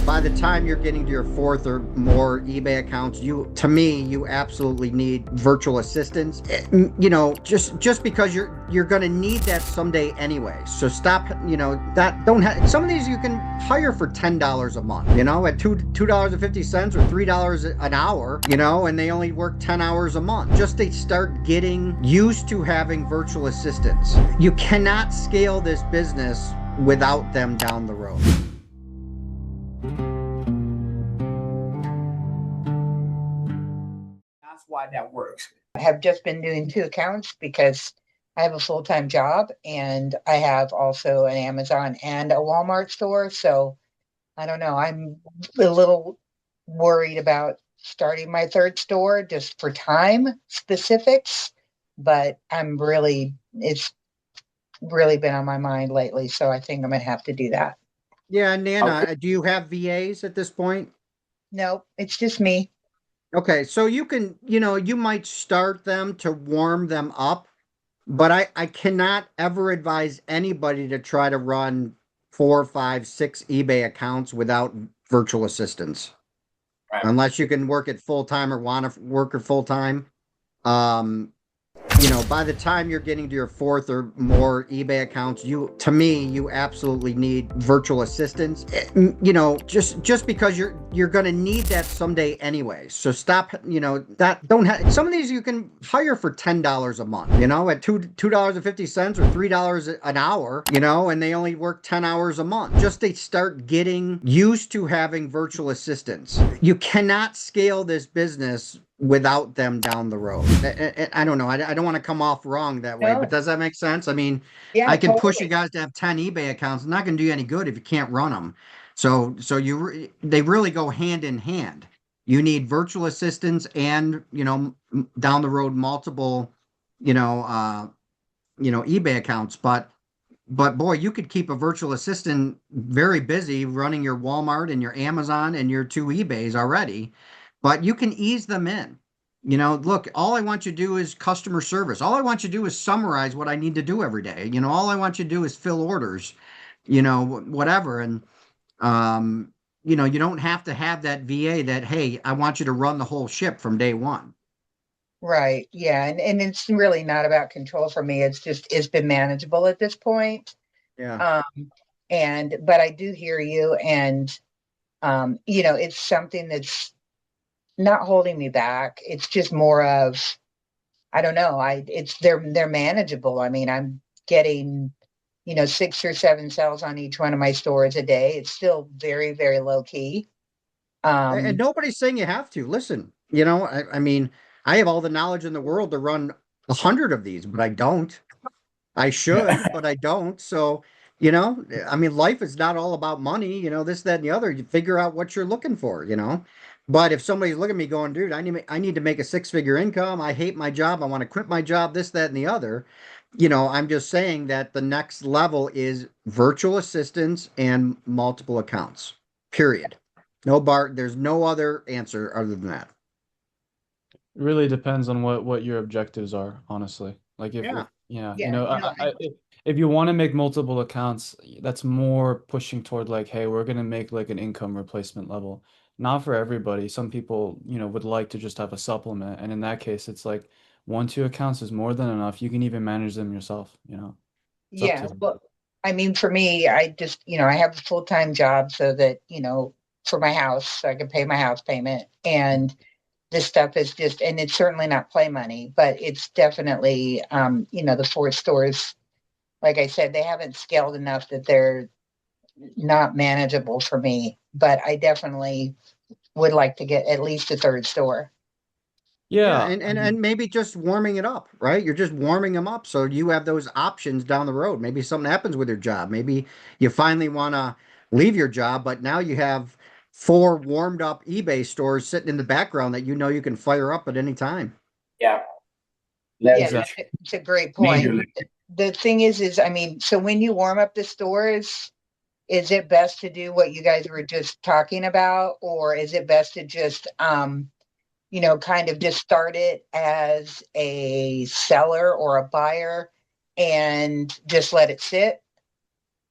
By the time you're getting to your fourth or more eBay accounts, to me, you absolutely need virtual assistants. Just because you're going to need that someday anyway. So stop, that don't have some of these you can hire for $10 a month, at $2.50 or $3 an hour, and they only work 10 hours a month. Just they start getting used to having virtual assistants. You cannot scale this business without them down the road. That's why that works. I have just been doing 2 accounts because I have a full-time job and I have also an Amazon and a Walmart store. So I don't know. I'm a little worried about starting my third store just for time specifics, but it's really been on my mind lately. So I think I'm going to have to do that. Yeah, Nana, Okay. do you have VAs at this point? No, it's just me. Okay, so you can, you might start them to warm them up, but I cannot ever advise anybody to try to run 4, 5, 6 eBay accounts without virtual assistants, Right. unless you can work it full time or want to work it full time. Um, by the time you're getting to your fourth or more eBay accounts, to me, you absolutely need virtual assistants. Just because you're going to need that someday anyway. So stop, that don't have some of these you can hire for $10 a month, at $2.50 or $3 an hour, and they only work 10 hours a month. Just they start getting used to having virtual assistants. You cannot scale this business without them down the road. I don't know. I don't want to come off wrong that way, but No. does that make sense? I mean, Yeah, I can push you totally. guys to have 10 eBay accounts. It's not going to do you any good if you can't run them. They really go hand in hand. You need virtual assistants and, down the road, multiple, you know, uh, eBay accounts. But boy, you could keep a virtual assistant very busy running your Walmart and your Amazon and your 2 eBays already, but you can ease them in. Look, all I want you to do is customer service. All I want you to do is summarize what I need to do every day. All I want you to do is fill orders, whatever. And, you don't have to have that VA that, hey, I want you to run the whole ship from day one. Right. Yeah. And it's really not about control for me. It's been manageable at this point. Yeah. Um, but I do hear you. And, it's something that's not holding me back. It's just more of, I don't know. They're manageable. I mean, I'm getting, 6 or 7 sales on each one of my stores a day. It's still very, very low key. And Um, nobody's saying you have to. Listen, I mean, I have all the knowledge in the world to run 100 of these, but I don't. I should, but I don't. So, I mean, life is not all about money, this, that, and the other. You figure out what you're looking for. But if somebody's looking at me going, dude, I need to make a 6-figure income. I hate my job. I want to quit my job, this, that, and the other. I'm just saying that the next level is virtual assistants and multiple accounts, period. There's no other answer other than that. It really depends on what your objectives are, honestly. Like if Yeah. yeah, yeah, no, if you want to make multiple accounts, that's more pushing toward like, hey, we're gonna make like an income replacement level. Not for everybody. Some people, would like to just have a supplement, and in that case, it's like 1, 2 accounts is more than enough. You can even manage them yourself. It's up to yeah. you. Well, I mean, for me, I just, I have a full-time job so that, for my house, so I can pay my house payment. And this stuff is just, and it's certainly not play money, but it's definitely, the 4 stores, like I said, they haven't scaled enough that they're not manageable for me. But I definitely would like to get at least a third store. Yeah, Yeah, and maybe just warming it up, right? You're just warming them up so you have those options down the road. Maybe something happens with your job. Maybe you finally want to leave your job, but now you have 4 warmed up eBay stores sitting in the background that you can fire up at any time. Yeah. Yeah, Leverage exactly. it's a great point. majorly. The thing is, I mean, so when you warm up the stores, is it best to do what you guys were just talking about, or is it best to just, kind of just start it as a seller or a buyer and just let it sit?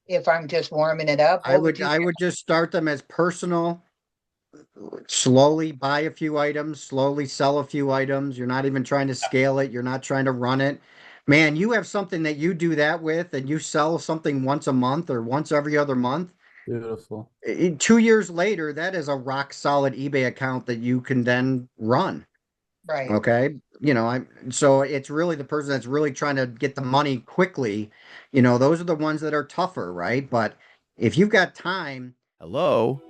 if I'm just warming it up? I would just start them as personal, slowly buy a few items, slowly sell a few items. You're not even trying to scale it. You're not trying to run it. Man, you have something that you do that with and you sell something once a month or once every other month. Beautiful. 2 years later, that is a rock solid eBay account that you can then run. Right. Okay. So it's really the person that's really trying to get the money quickly. Those are the ones that are tougher, right? But if you've got time. Hello?